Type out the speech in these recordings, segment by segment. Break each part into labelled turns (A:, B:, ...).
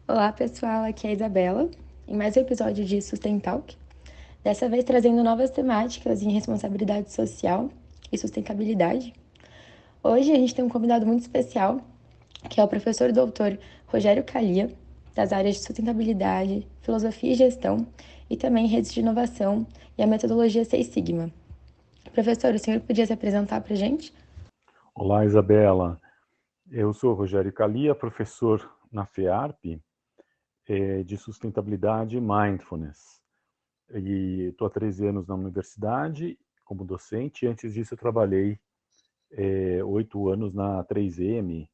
A: Olá pessoal, aqui é a Isabela, em mais um episódio de Sustentalk, dessa vez trazendo novas temáticas em responsabilidade social e sustentabilidade. Hoje a gente tem um convidado muito especial, que é o professor doutor Rogério Calia, das áreas de sustentabilidade, filosofia e gestão, e também redes de inovação e a metodologia Seis Sigma. Professor, o senhor podia se apresentar para a gente?
B: Olá, Isabela. Eu sou Rogério Calia, professor na FEARP de Sustentabilidade e Mindfulness. E estou há 13 anos na universidade como docente. Antes disso, eu trabalhei 8 anos na 3M,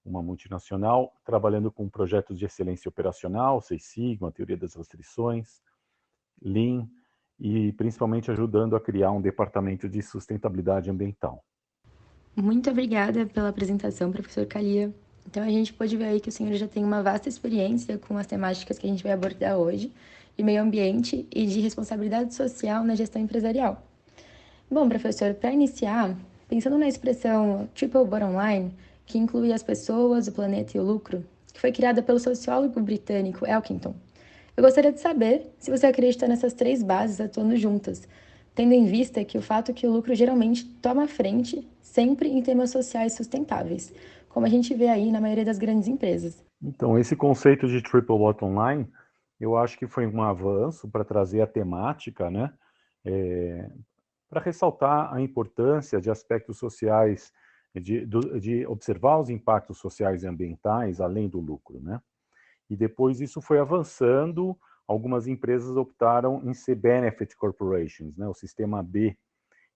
B: uma multinacional, trabalhando com projetos de excelência operacional, Seis Sigma, teoria das restrições, Lean, e principalmente ajudando a criar um departamento de sustentabilidade ambiental.
A: Muito obrigada pela apresentação, professor Calia. Então, a gente pode ver aí que o senhor já tem uma vasta experiência com as temáticas que a gente vai abordar hoje, de meio ambiente e de responsabilidade social na gestão empresarial. Bom, professor, para iniciar, pensando na expressão triple bottom line, que inclui as pessoas, o planeta e o lucro, que foi criada pelo sociólogo britânico Elkington, eu gostaria de saber se você acredita nessas três bases atuando juntas, tendo em vista que o fato que o lucro geralmente toma a frente sempre em temas sociais sustentáveis, como a gente vê aí na maioria das grandes empresas.
B: Então, esse conceito de triple bottom line, eu acho que foi um avanço para trazer a temática, né? Para ressaltar a importância de aspectos sociais, de observar os impactos sociais e ambientais além do lucro, né? E depois isso foi avançando, algumas empresas optaram em ser benefit corporations, né? O sistema B,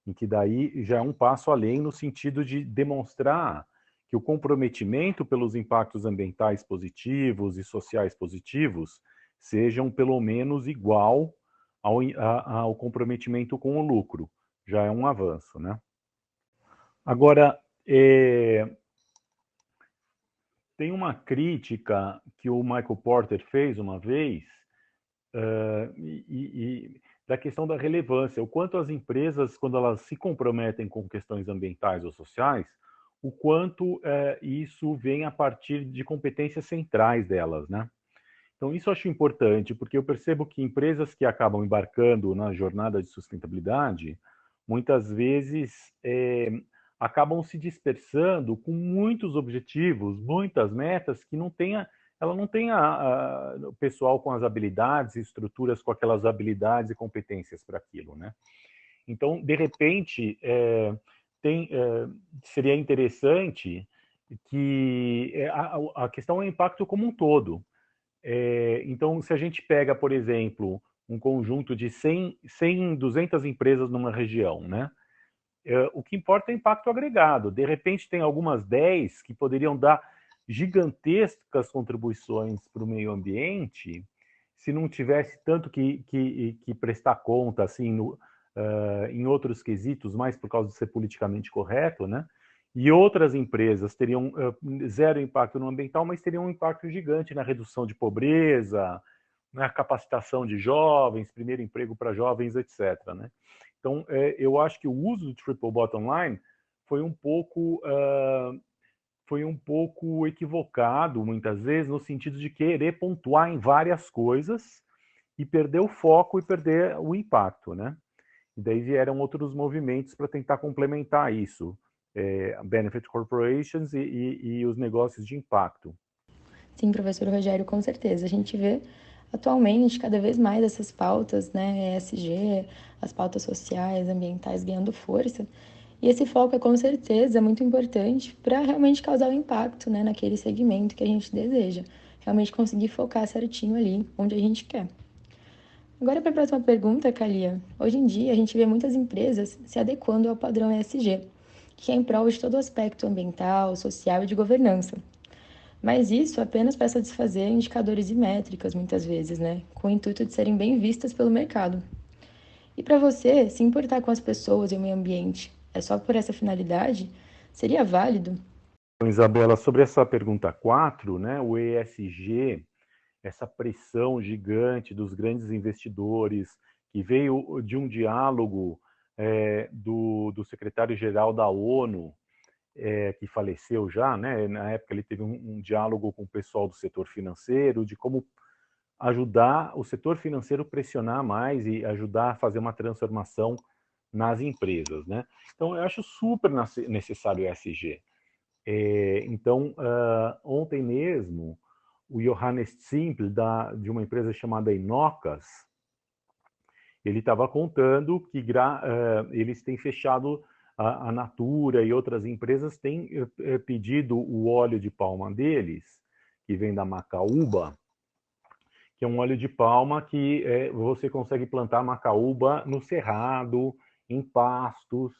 B: em que daí já é um passo além no sentido de demonstrar que o comprometimento pelos impactos ambientais positivos e sociais positivos sejam pelo menos igual ao comprometimento com o lucro. Já é um avanço, né? Agora, tem uma crítica que o Michael Porter fez uma vez, da questão da relevância, o quanto as empresas, quando elas se comprometem com questões ambientais ou sociais, o quanto isso vem a partir de competências centrais delas, né? Então, isso eu acho importante, porque eu percebo que empresas que acabam embarcando na jornada de sustentabilidade, muitas vezes acabam se dispersando com muitos objetivos, muitas metas, que ela não tem o pessoal com as habilidades, estruturas com aquelas habilidades e competências para aquilo, né? Então, de repente, seria interessante que a questão é o impacto como um todo. Então, se a gente pega, por exemplo, um conjunto de 100 200 empresas numa região, né? O que importa é o impacto agregado. De repente, tem algumas 10 que poderiam dar gigantescas contribuições para o meio ambiente, se não tivesse tanto que prestar conta assim, em outros quesitos, mais por causa de ser politicamente correto, né? E outras empresas teriam zero impacto no ambiental, mas teriam um impacto gigante na redução de pobreza, na capacitação de jovens, primeiro emprego para jovens, etc. Né? Então, eu acho que o uso do triple bottom line foi um pouco equivocado, muitas vezes, no sentido de querer pontuar em várias coisas e perder o foco e perder o impacto, né? E daí vieram outros movimentos para tentar complementar isso, benefit corporations e os negócios de impacto.
A: Sim, professor Rogério, com certeza. A gente vê atualmente cada vez mais essas pautas, né, ESG, as pautas sociais, ambientais ganhando força. E esse foco é com certeza muito importante para realmente causar o impacto, né, naquele segmento que a gente deseja. Realmente conseguir focar certinho ali onde a gente quer. Agora, para a próxima pergunta, Kalia. Hoje em dia, a gente vê muitas empresas se adequando ao padrão ESG, que é em prol de todo o aspecto ambiental, social e de governança. Mas isso apenas para satisfazer indicadores e métricas, muitas vezes, né? Com o intuito de serem bem vistas pelo mercado. E para você, se importar com as pessoas e o meio ambiente é só por essa finalidade, seria válido?
B: Então, Isabela, sobre essa pergunta 4, né, o ESG, essa pressão gigante dos grandes investidores, que veio de um diálogo do secretário-geral da ONU, que faleceu já, né? Na época ele teve um diálogo com o pessoal do setor financeiro, de como ajudar o setor financeiro a pressionar mais e ajudar a fazer uma transformação nas empresas, né? Então, eu acho super necessário o ESG. Então, ontem mesmo, o Johannes Zimpel, de uma empresa chamada Inocas, ele estava contando que eles têm fechado, a Natura e outras empresas têm pedido o óleo de palma deles, que vem da macaúba, que é um óleo de palma que você consegue plantar macaúba no cerrado, em pastos,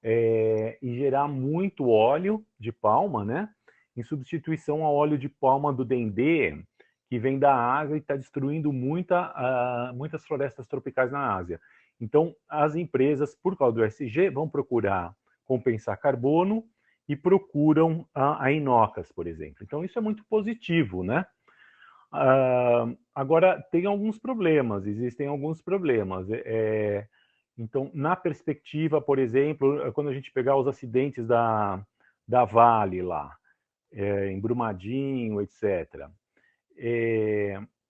B: e gerar muito óleo de palma, né? Em substituição ao óleo de palma do dendê, que vem da Ásia e está destruindo muitas florestas tropicais na Ásia. Então, as empresas, por causa do ESG, vão procurar compensar carbono e procuram a Inocas, por exemplo. Então, isso é muito positivo, né? Agora, tem alguns problemas, existem alguns problemas. Então, na perspectiva, por exemplo, quando a gente pegar os acidentes da Vale lá, em Brumadinho, etc.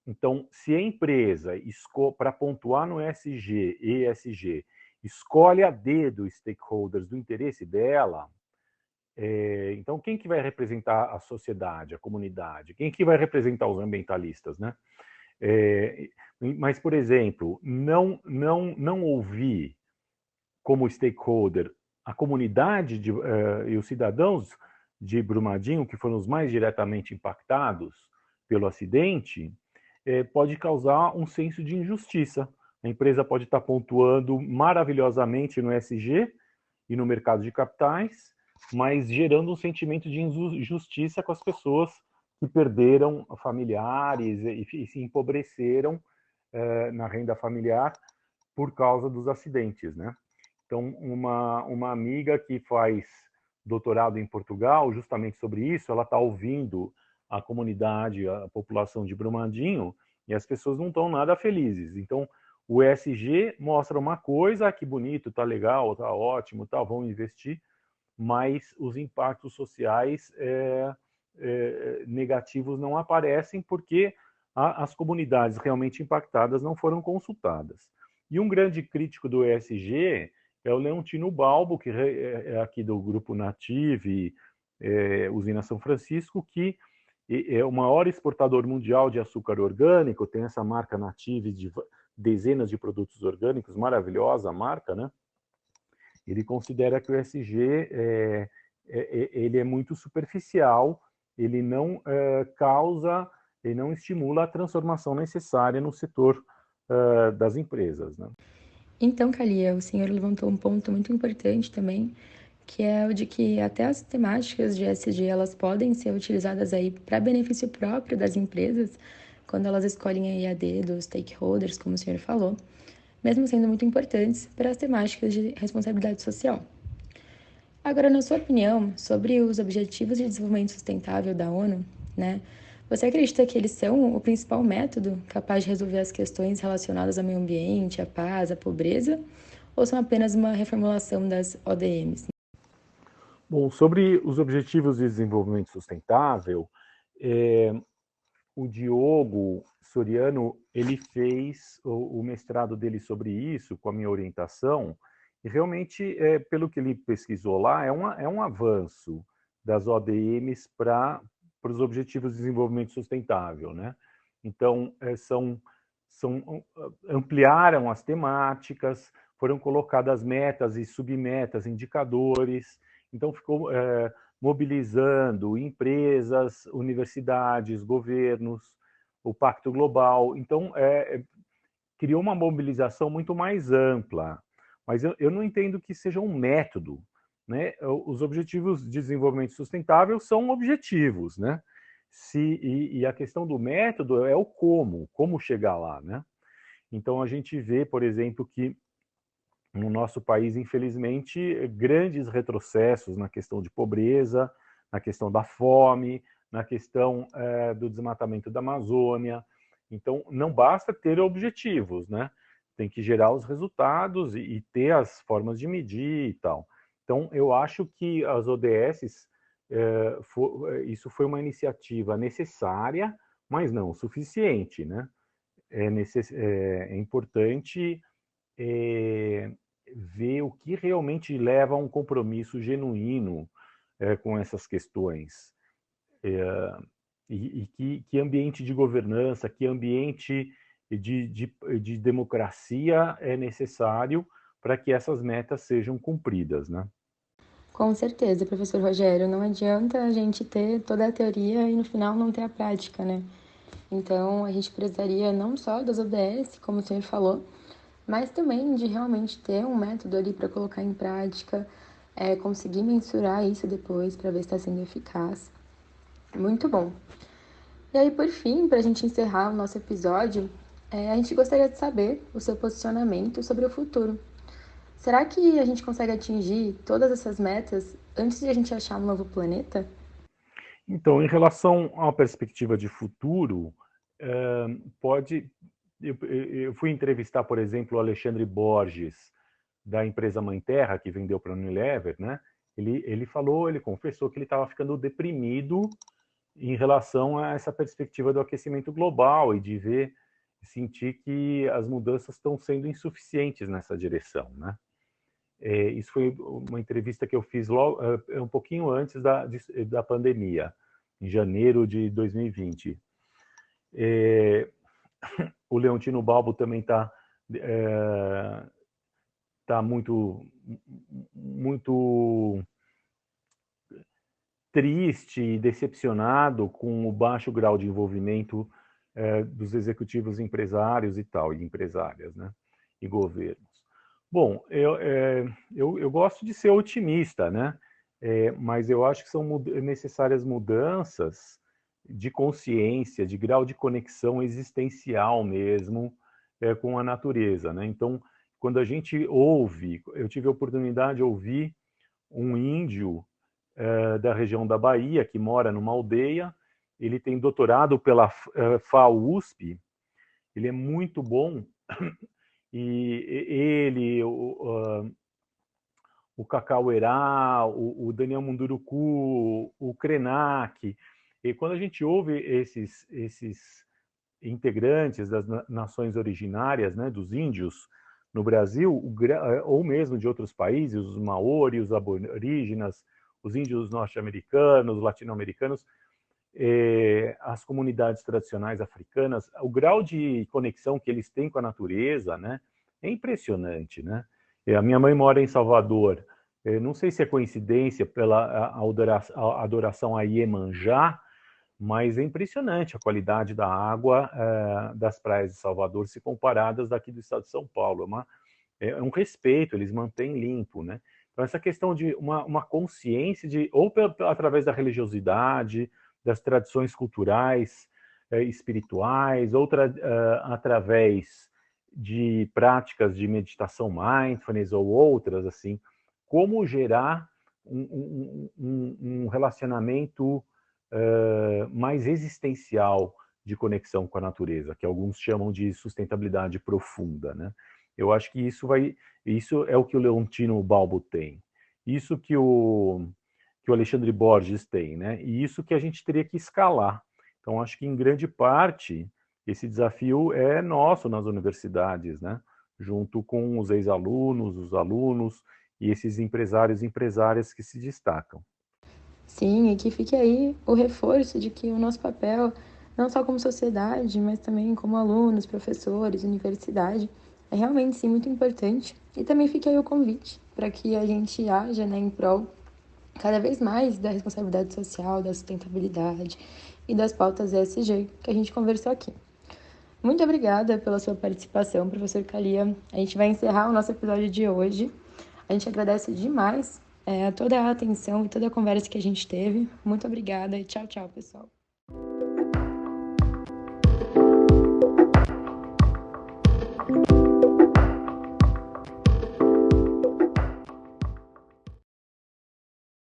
B: Então, se a empresa, para pontuar no ESG, escolhe a dedo os stakeholders do interesse dela, então quem que vai representar a sociedade, a comunidade? Quem que vai representar os ambientalistas, né? Mas, por exemplo, não ouvir como stakeholder a comunidade e os cidadãos de Brumadinho, que foram os mais diretamente impactados pelo acidente, pode causar um senso de injustiça. A empresa pode estar pontuando maravilhosamente no ESG e no mercado de capitais, mas gerando um sentimento de injustiça com as pessoas que perderam familiares e se empobreceram na renda familiar por causa dos acidentes, né? Então, uma amiga que faz doutorado em Portugal, justamente sobre isso, ela está ouvindo a comunidade, a população de Brumadinho, e as pessoas não estão nada felizes. Então, o ESG mostra uma coisa, que bonito, tá legal, tá ótimo, tá, vão investir, mas os impactos sociais negativos não aparecem porque as comunidades realmente impactadas não foram consultadas. E um grande crítico do ESG é o Leontino Balbo, que é aqui do Grupo Native, Usina São Francisco, que é o maior exportador mundial de açúcar orgânico, tem essa marca Native de dezenas de produtos orgânicos, maravilhosa marca, né? Ele considera que o ESG ele é muito superficial, ele não causa, ele não estimula a transformação necessária no setor das empresas, né?
A: Então, Kalia, o senhor levantou um ponto muito importante também, que é o de que até as temáticas de ESG, elas podem ser utilizadas aí para benefício próprio das empresas, quando elas escolhem aí a dedo dos stakeholders, como o senhor falou, mesmo sendo muito importantes para as temáticas de responsabilidade social. Agora, na sua opinião, sobre os Objetivos de Desenvolvimento Sustentável da ONU, né? Você acredita que eles são o principal método capaz de resolver as questões relacionadas ao meio ambiente, à paz, à pobreza, ou são apenas uma reformulação das ODMs?
B: Bom, sobre os Objetivos de Desenvolvimento Sustentável, o Diogo Soriano, ele fez o mestrado dele sobre isso, com a minha orientação, e realmente, pelo que ele pesquisou lá, é um avanço das ODMs para os Objetivos de Desenvolvimento Sustentável, né? Então, ampliaram as temáticas, foram colocadas metas e submetas, indicadores, então ficou mobilizando empresas, universidades, governos, o Pacto Global. Então, criou uma mobilização muito mais ampla. Mas eu não entendo que seja um método, né? Os Objetivos de Desenvolvimento Sustentável são objetivos, né? E a questão do método é o como chegar lá, né? Então, a gente vê, por exemplo, que no nosso país, infelizmente, grandes retrocessos na questão de pobreza, na questão da fome, na questão do desmatamento da Amazônia. Então, não basta ter objetivos, né? Tem que gerar os resultados e ter as formas de medir e tal. Então, eu acho que as ODSs, isso foi uma iniciativa necessária, mas não suficiente, né? É importante é, ver o que realmente leva a um compromisso genuíno com essas questões. Que ambiente de governança, que ambiente de democracia é necessário para que essas metas sejam cumpridas, né?
A: Com certeza, professor Rogério, não adianta a gente ter toda a teoria e no final não ter a prática, né? Então, a gente precisaria não só das ODS, como o senhor falou, mas também de realmente ter um método ali para colocar em prática, conseguir mensurar isso depois para ver se está sendo eficaz. Muito bom. E aí, por fim, para a gente encerrar o nosso episódio, a gente gostaria de saber o seu posicionamento sobre o futuro. Será que a gente consegue atingir todas essas metas antes de a gente achar um novo planeta?
B: Então, em relação à perspectiva de futuro, pode. Eu fui entrevistar, por exemplo, o Alexandre Borges, da empresa Mãe Terra, que vendeu para a Unilever, né? Ele confessou que ele estava ficando deprimido em relação a essa perspectiva do aquecimento global e de sentir que as mudanças estão sendo insuficientes nessa direção, né? Isso foi uma entrevista que eu fiz logo, um pouquinho antes da pandemia, em janeiro de 2020. O Leontino Balbo também tá muito triste e decepcionado com o baixo grau de envolvimento dos executivos empresários e tal, e empresárias, né? E governos. Bom, eu gosto de ser otimista, né? Mas eu acho que são necessárias mudanças de consciência, de grau de conexão existencial mesmo com a natureza, né? Então, quando a gente ouve, eu tive a oportunidade de ouvir um índio da região da Bahia, que mora numa aldeia, ele tem doutorado pela FAUSP, ele é muito bom, e ele, o Cacauerá, o Daniel Munduruku, o Krenak, e quando a gente ouve esses integrantes das nações originárias, né, dos índios no Brasil, ou mesmo de outros países, os maori, os aborígenas, os índios norte-americanos, latino-americanos, as comunidades tradicionais africanas, o grau de conexão que eles têm com a natureza, né, é impressionante, né? A minha mãe mora em Salvador. Não sei se é coincidência pela adoração a Iemanjá, mas é impressionante a qualidade da água das praias de Salvador se comparadas daqui do estado de São Paulo. É um respeito, eles mantêm limpo, né? Então, essa questão de uma consciência ou através da religiosidade, das tradições culturais, espirituais, através de práticas de meditação mindfulness ou outras, assim, como gerar um relacionamento mais existencial de conexão com a natureza, que alguns chamam de sustentabilidade profunda, né? Eu acho que isso é o que o Leontino Balbo tem, isso que o Alexandre Borges tem, né? E isso que a gente teria que escalar. Então, acho que em grande parte esse desafio é nosso nas universidades, né? Junto com os ex-alunos, os alunos e esses empresários e empresárias que se destacam.
A: Sim, e que fique aí o reforço de que o nosso papel, não só como sociedade, mas também como alunos, professores, universidade, é realmente sim muito importante. E também fica aí o convite para que a gente haja, né, em prol cada vez mais da responsabilidade social, da sustentabilidade e das pautas ESG que a gente conversou aqui. Muito obrigada pela sua participação, professor Calia. A gente vai encerrar o nosso episódio de hoje. A gente agradece demais toda a atenção e toda a conversa que a gente teve. Muito obrigada e tchau, tchau, pessoal.